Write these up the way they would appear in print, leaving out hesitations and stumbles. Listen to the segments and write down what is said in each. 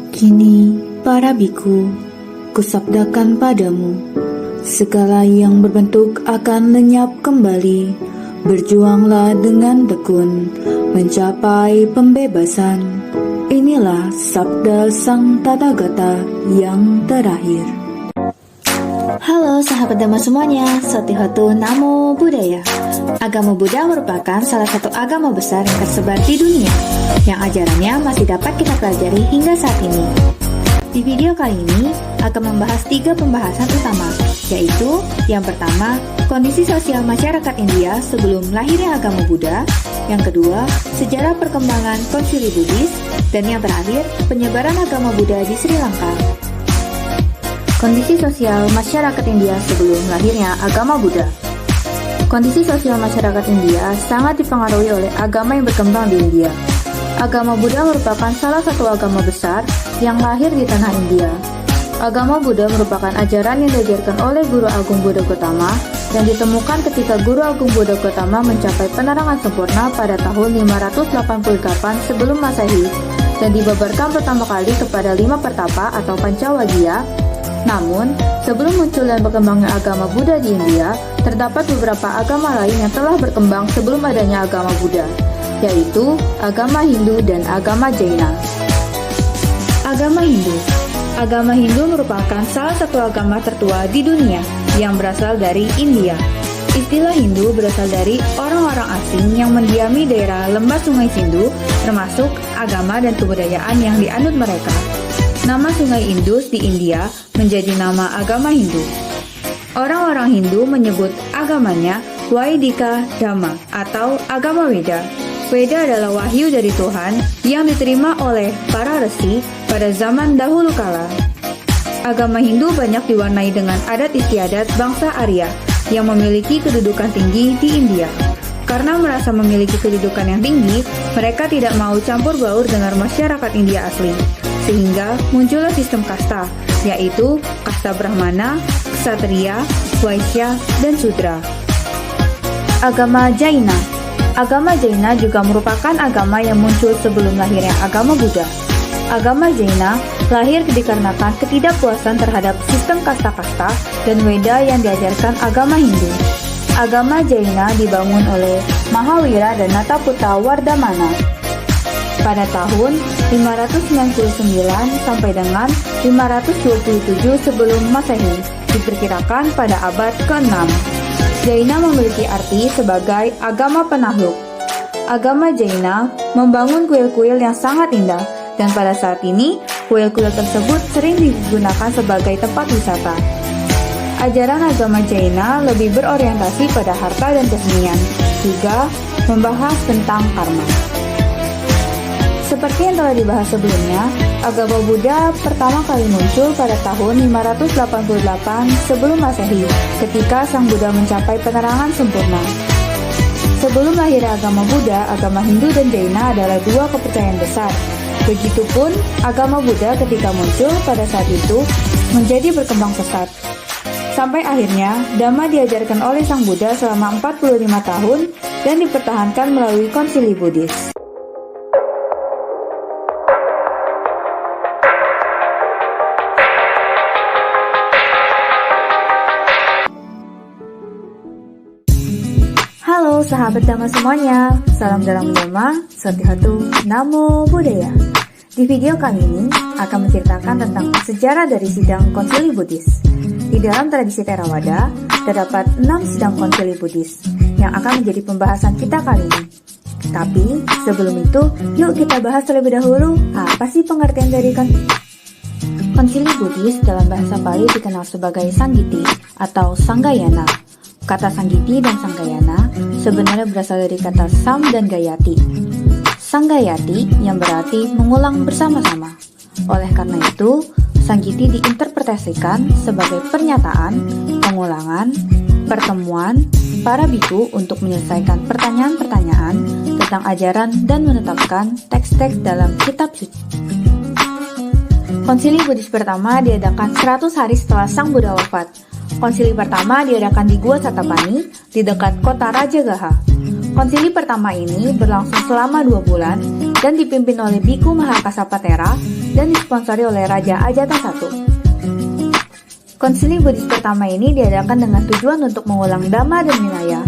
Kini, para biku, kusabdakan padamu, segala yang berbentuk akan lenyap kembali. Berjuanglah dengan tekun, mencapai pembebasan. Inilah sabda Sang Tathagata yang terakhir. Halo sahabat Dhamma semuanya, Sotihotu Namo Buddhaya. Agama Buddha merupakan salah satu agama besar yang tersebar di dunia, yang ajarannya masih dapat kita pelajari hingga saat ini. Di video kali ini akan membahas 3 pembahasan utama, yaitu yang pertama, kondisi sosial masyarakat India sebelum lahirnya agama Buddha, yang kedua, sejarah perkembangan konsili Buddhis, dan yang terakhir, penyebaran agama Buddha di Sri Lanka. Kondisi sosial masyarakat India sebelum lahirnya agama Buddha. Kondisi sosial masyarakat India sangat dipengaruhi oleh agama yang berkembang di India. Agama Buddha merupakan salah satu agama besar yang lahir di tanah India. Agama Buddha merupakan ajaran yang diajarkan oleh Guru Agung Buddha Gautama yang ditemukan ketika Guru Agung Buddha Gautama mencapai penerangan sempurna pada tahun 588 sebelum Masehi dan dibabarkan pertama kali kepada 5 pertapa atau Pancawagya. Namun, sebelum muncul dan berkembangnya agama Buddha di India, terdapat beberapa agama lain yang telah berkembang sebelum adanya agama Buddha, yaitu agama Hindu dan agama Jaina. Agama Hindu. Agama Hindu merupakan salah satu agama tertua di dunia yang berasal dari India. Istilah Hindu berasal dari orang-orang asing yang mendiami daerah lembah Sungai Sindhu, termasuk agama dan kebudayaan yang dianut mereka. Nama Sungai Indus di India menjadi nama agama Hindu. Orang-orang Hindu menyebut agamanya Vaidika Dhamma atau agama Weda. Weda adalah wahyu dari Tuhan yang diterima oleh para resi pada zaman dahulu kala. Agama Hindu banyak diwarnai dengan adat istiadat bangsa Arya yang memiliki kedudukan tinggi di India. Karena merasa memiliki kedudukan yang tinggi, mereka tidak mau campur baur dengan masyarakat India asli. Sehingga muncullah sistem kasta, yaitu kasta Brahmana, Ksatria, Vaisya, dan Sudra. Agama Jaina. Agama Jaina juga merupakan agama yang muncul sebelum lahirnya agama Buddha. Agama Jaina lahir dikarenakan ketidakpuasan terhadap sistem kasta-kasta dan Weda yang diajarkan agama Hindu. Agama Jaina dibangun oleh Mahavira dan Nataputta Vardhamana pada tahun 599 sampai dengan 527 sebelum Masehi, diperkirakan pada abad ke-6. Jaina memiliki arti sebagai agama penakluk. Agama Jaina membangun kuil-kuil yang sangat indah, dan pada saat ini, kuil-kuil tersebut sering digunakan sebagai tempat wisata. Ajaran agama Jaina lebih berorientasi pada harta dan kesenian, juga membahas tentang karma. Seperti yang telah dibahas sebelumnya, agama Buddha pertama kali muncul pada tahun 588 sebelum Masehi, ketika Sang Buddha mencapai penerangan sempurna. Sebelum lahir agama Buddha, agama Hindu dan Jaina adalah 2 kepercayaan besar. Begitupun agama Buddha ketika muncul pada saat itu menjadi berkembang pesat. Sampai akhirnya, Dhamma diajarkan oleh Sang Buddha selama 45 tahun dan dipertahankan melalui konsili Buddhis. Halo sahabat Dhamma semuanya, salam dalam Dhamma, Sotihotu Namo Buddhaya. Di video kali ini akan menceritakan tentang sejarah dari sidang konsili Buddhis. Di dalam tradisi Theravada, terdapat 6 sidang konsili Buddhis yang akan menjadi pembahasan kita kali ini. Tapi sebelum itu, yuk kita bahas terlebih dahulu apa sih pengertian dari konsili Buddhis. Dalam bahasa Pali dikenal sebagai Sanggiti atau Sanggayana. Kata Sanggiti dan Sanggayana sebenarnya berasal dari kata Sam dan Gayati. Sanggayati yang berarti mengulang bersama-sama. Oleh karena itu, Sanggiti diinterpretasikan sebagai pernyataan, pengulangan, pertemuan para biku untuk menyelesaikan pertanyaan-pertanyaan tentang ajaran dan menetapkan teks-teks dalam kitab suci. Konsili Buddhis pertama diadakan 100 hari setelah Sang Buddha wafat. Konsili pertama diadakan di Gua Satapani, di dekat kota Rajagaha. Konsili pertama ini berlangsung selama 2 bulan dan dipimpin oleh Biku Mahakasapatera dan disponsori oleh Raja Ajata I. Konsili Buddhis pertama ini diadakan dengan tujuan untuk mengulang Dhamma dan Vinaya.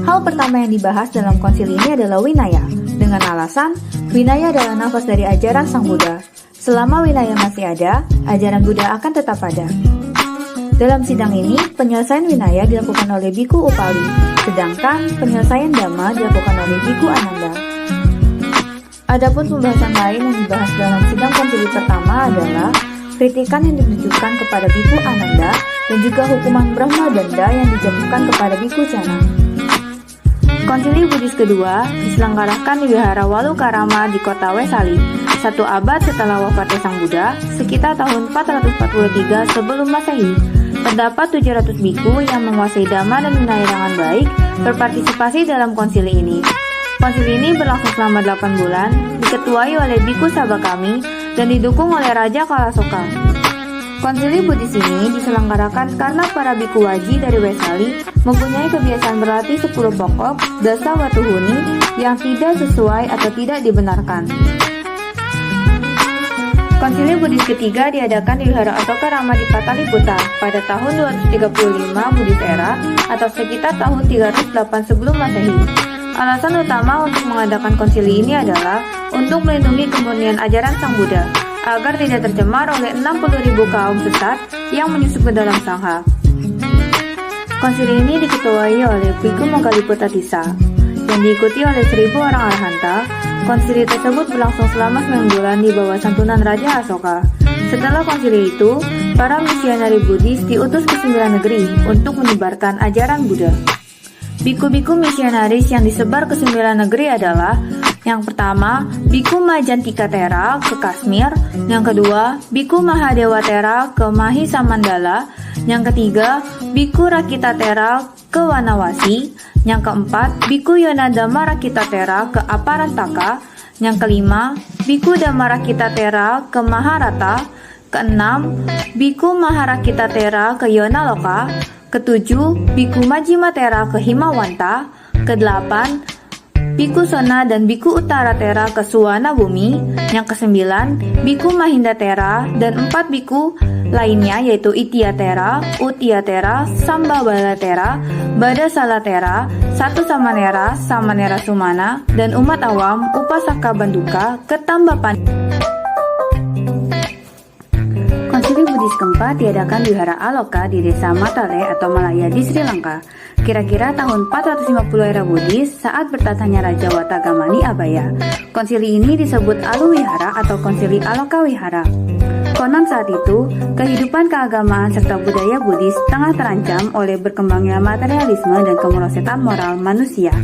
Hal pertama yang dibahas dalam konsili ini adalah Vinaya, dengan alasan Vinaya adalah nafas dari ajaran Sang Buddha. Selama Vinaya masih ada, ajaran Buddha akan tetap ada. Dalam sidang ini, penyelesaian Vinaya dilakukan oleh Biku Upali, sedangkan penyelesaian Dhamma dilakukan oleh Biku Ananda. Adapun pembahasan lain yang dibahas dalam sidang konsili pertama adalah kritikan yang ditujukan kepada Biku Ananda dan juga hukuman Brahma Danda yang dijatuhkan kepada Biku Cana. Konsili Buddhis kedua diselenggarakan di Wihara Walukarama di kota Wesali, 1 abad setelah wafatnya Sang Buddha, sekitar tahun 443 sebelum Masehi. Terdapat 700 biku yang menguasai Dhamma dan Vinaya dengan baik berpartisipasi dalam konsili ini. Konsili ini berlangsung selama 8 bulan, diketuai oleh Biku Sabakami dan didukung oleh Raja Kalasoka. Konsili Buddhis ini diselenggarakan karena para biku waji dari Wesali mempunyai kebiasaan berlatih 10 pokok dasa watuhuni yang tidak sesuai atau tidak dibenarkan. Konsili Buddhis ketiga diadakan di Wihara Asoka Rama di Pataliputra pada tahun 235 Buddhis era atau sekitar tahun 308 sebelum Masehi. Alasan utama untuk mengadakan konsili ini adalah untuk melindungi kemurnian ajaran Sang Buddha agar tidak tercemar oleh 60.000 kaum sesat yang menyusup ke dalam sangha. Konsili ini diketuai oleh Biku Moggaliputta-Tissa yang diikuti oleh 1.000 orang arahanta. Konsili tersebut berlangsung selama 9 bulan di bawah santunan Raja Asoka. Setelah konsili itu, para misionari Buddhis diutus ke 9 negeri untuk menyebarkan ajaran Buddha. Biku-biku misionaris yang disebar ke 9 negeri adalah: yang pertama, Biku Majantikatera ke Kashmir, yang kedua, Biku Mahadewatera ke Mahisamandala, yang ketiga, Biku Rakitatera ke Wanawasi, yang keempat, Biku Yonadama Rakitatera ke Aparantaka, yang kelima, Biku Dhammarakhitatera ke Maharata, keenam, Biku Maharakitatera ke Yonaloka, ketujuh, Biku Majjimatera ke Himawanta, kedelapan, Biku Sona dan Biku Uttaratera ke Suwana Bumi, yang kesembilan, Biku Mahindatera dan 4 biku lainnya yaitu Itiatera, Utiatera, Sambabalatera, Badasalatera, 1 Samanera, Samanera Sumana, dan umat awam Upasaka Banduka ke Tambapan. Konsili Buddhis keempat diadakan di Wihara Aloka di desa Matale atau Malaya di Sri Lanka, kira-kira tahun 450 era Buddhis saat bertatanya Raja Watagamani Abhaya. Konsili ini disebut Aluwihara atau Konsili Aloka Wihara. Konon saat itu, kehidupan keagamaan serta budaya Buddhis tengah terancam oleh berkembangnya materialisme dan kemerosotan moral manusia.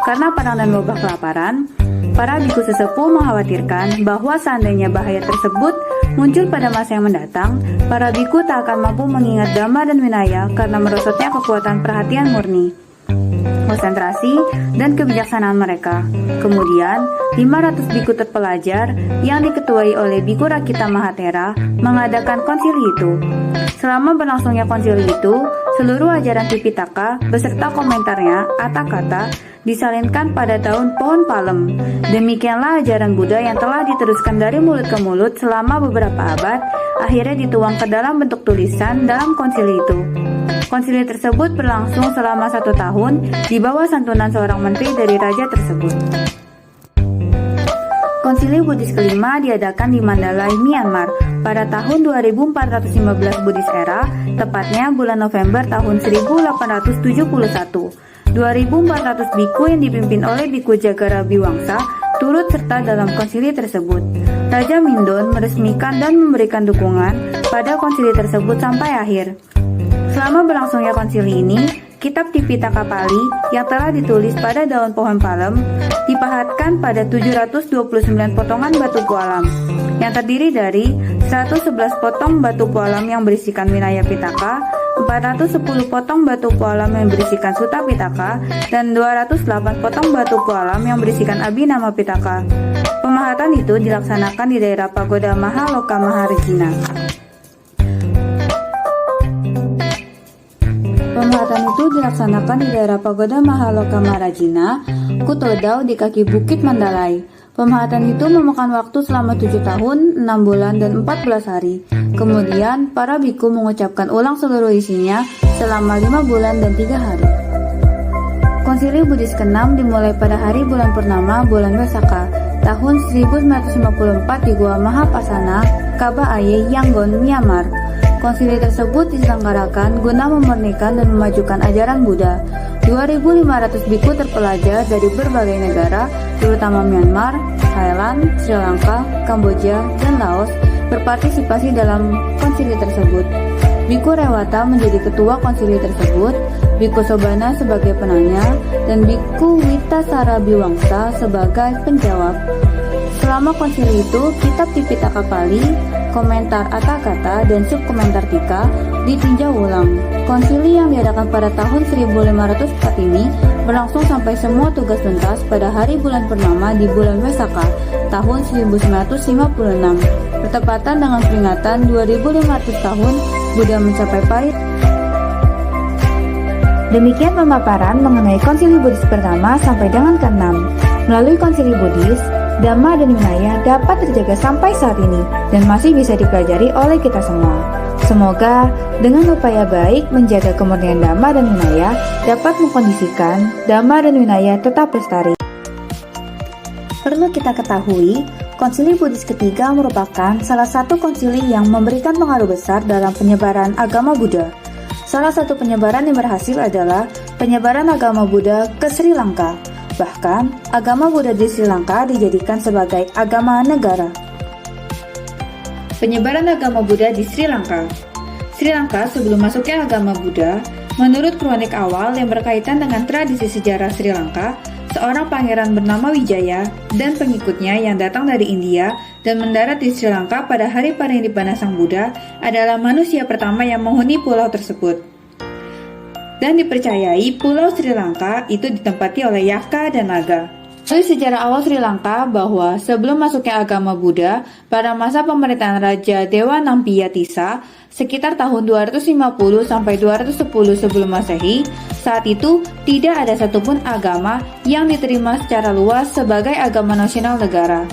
Karena perang dan wabah kelaparan, para biku sesepuh mengkhawatirkan bahwa seandainya bahaya tersebut muncul pada masa yang mendatang, para biku tak akan mampu mengingat Dhamma dan Vinaya karena merosotnya kekuatan perhatian murni, konsentrasi, dan kebijaksanaan mereka. Kemudian, 500 biku terpelajar yang diketuai oleh Biku Rakita Mahatera mengadakan konsili itu. Selama berlangsungnya konsili itu, seluruh ajaran Tipitaka beserta komentarnya, Atakata, disalinkan pada tahun pohon palem. Demikianlah ajaran Buddha yang telah diteruskan dari mulut ke mulut selama beberapa abad, akhirnya dituang ke dalam bentuk tulisan dalam konsili itu. Konsili tersebut berlangsung selama 1 tahun di bawah santunan seorang menteri dari raja tersebut. Konsili Buddhis kelima diadakan di Mandalay, Myanmar pada tahun 2415 Buddhis era, tepatnya bulan November tahun 1871. 2.400 biku yang dipimpin oleh Biku Jagarabiwangsa turut serta dalam konsili tersebut. Raja Mindon meresmikan dan memberikan dukungan pada konsili tersebut sampai akhir. Selama berlangsungnya konsili ini, kitab Tipitaka Pali yang telah ditulis pada daun pohon palem dipahatkan pada 729 potongan batu pualam yang terdiri dari 111 potong batu pualam yang berisikan Vinaya Pitaka, 410 potong batu pualam yang berisikan Sutta Pitaka, dan 208 potong batu pualam yang berisikan Abhinama Pitaka. Pemahatan itu dilaksanakan di daerah Pagoda Mahaloka Maharajina. Pemahatan itu dilaksanakan di daerah Pagoda Mahaloka Maharajina, Kutodau di kaki Bukit Mandalay. Pemahatan itu memakan waktu selama 7 tahun, 6 bulan, dan 14 hari. Kemudian, para biku mengucapkan ulang seluruh isinya selama 5 bulan dan 3 hari. Konsili Buddhis ke-6 dimulai pada hari bulan purnama bulan Wesaka, tahun 1954 di Gua Mahapasana, Kaba Aye, Yangon, Myanmar. Konsili tersebut diselenggarakan guna memurnikan dan memajukan ajaran Buddha. 2.500 biku terpelajar dari berbagai negara, terutama Myanmar, Thailand, Sri Lanka, Kamboja, dan Laos, berpartisipasi dalam konsili tersebut. Biku Rewata menjadi ketua konsili tersebut, Biku Sobana sebagai penanya, dan Biku Witasara Biwangsa sebagai penjawab. Selama konsili itu, kitab Tipitaka Pali, komentar Atthakatha, dan subkomentar Tika ditinjau ulang. Konsili yang diadakan pada tahun 1504 ini berlangsung sampai semua tugas tuntas pada hari bulan purnama di bulan Wesaka, tahun 1956, bertepatan dengan peringatan 2500 tahun Buddha mencapai parit. Demikian pemaparan mengenai Konsili Buddhis pertama sampai dengan ke-6. Melalui Konsili Buddhis, Dhamma dan Vinaya dapat terjaga sampai saat ini dan masih bisa dipelajari oleh kita semua. Semoga dengan upaya baik menjaga kemurnian Dhamma dan Vinaya dapat mengkondisikan Dhamma dan Vinaya tetap lestari. Perlu kita ketahui, Konsili Buddhis ketiga merupakan salah satu konsili yang memberikan pengaruh besar dalam penyebaran agama Buddha. Salah satu penyebaran yang berhasil adalah penyebaran agama Buddha ke Sri Lanka. Bahkan, agama Buddha di Sri Lanka dijadikan sebagai agama negara. Penyebaran agama Buddha di Sri Lanka. Sri Lanka sebelum masuknya agama Buddha, menurut kronik awal yang berkaitan dengan tradisi sejarah Sri Lanka, seorang pangeran bernama Wijaya dan pengikutnya yang datang dari India dan mendarat di Sri Lanka pada hari Parinibbana Sang Buddha adalah manusia pertama yang menghuni pulau tersebut. Dan dipercayai pulau Sri Lanka itu ditempati oleh Yaka dan naga. Dari sejarah awal Sri Lanka bahwa sebelum masuknya agama Buddha, pada masa pemerintahan Raja Dewa Nampiya Tissa, sekitar tahun 250 sampai 210 sebelum Masehi, saat itu tidak ada satupun agama yang diterima secara luas sebagai agama nasional negara.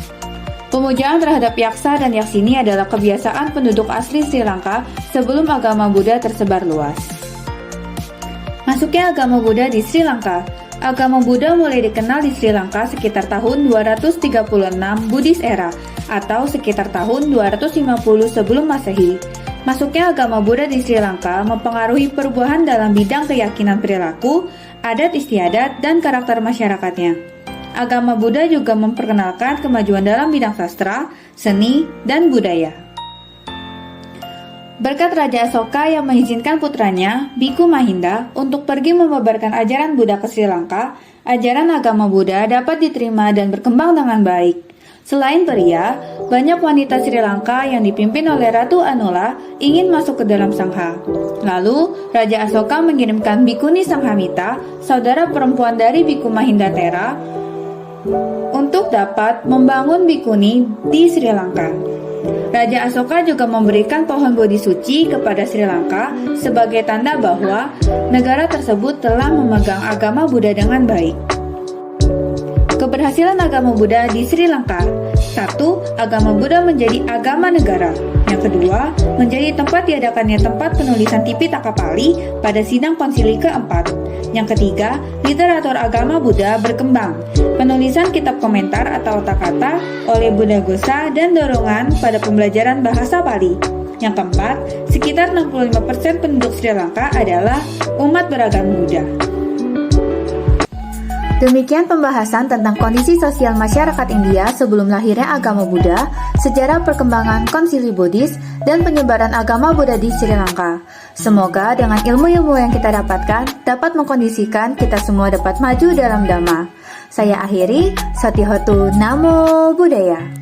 Pemujaan terhadap yaksa dan yaksini adalah kebiasaan penduduk asli Sri Lanka sebelum agama Buddha tersebar luas. Masuknya agama Buddha di Sri Lanka. Agama Buddha mulai dikenal di Sri Lanka sekitar tahun 236 Buddhis era atau sekitar tahun 250 sebelum Masehi. Masuknya agama Buddha di Sri Lanka mempengaruhi perubahan dalam bidang keyakinan perilaku, adat istiadat, dan karakter masyarakatnya. Agama Buddha juga memperkenalkan kemajuan dalam bidang sastra, seni, dan budaya. Berkat Raja Asoka yang mengizinkan putranya, Biku Mahinda, untuk pergi membabarkan ajaran Buddha ke Sri Lanka, ajaran agama Buddha dapat diterima dan berkembang dengan baik. Selain pria, banyak wanita Sri Lanka yang dipimpin oleh Ratu Anula ingin masuk ke dalam Sangha. Lalu, Raja Asoka mengirimkan Bikuni Sanghamita, saudara perempuan dari Biku Mahinda Thera, untuk dapat membangun Bikuni di Sri Lanka. Raja Asoka juga memberikan pohon Bodhi suci kepada Sri Lanka sebagai tanda bahwa negara tersebut telah memegang agama Buddha dengan baik. Keberhasilan agama Buddha di Sri Lanka. 1. Agama Buddha menjadi agama negara. Yang kedua, menjadi tempat diadakannya tempat penulisan Tipitaka Pali pada sidang konsili keempat. Yang ketiga, literatur agama Buddha berkembang. Penulisan kitab komentar atau Atthakatha oleh Buddhaghosa dan dorongan pada pembelajaran bahasa Pali. Yang keempat, sekitar 65% penduduk Sri Lanka adalah umat beragama Buddha. Demikian pembahasan tentang kondisi sosial masyarakat India sebelum lahirnya agama Buddha, sejarah perkembangan konsili Buddhis, dan penyebaran agama Buddha di Sri Lanka. Semoga dengan ilmu-ilmu yang kita dapatkan dapat mengkondisikan kita semua dapat maju dalam Dhamma. Saya akhiri, Satihotu Namo Buddhaya.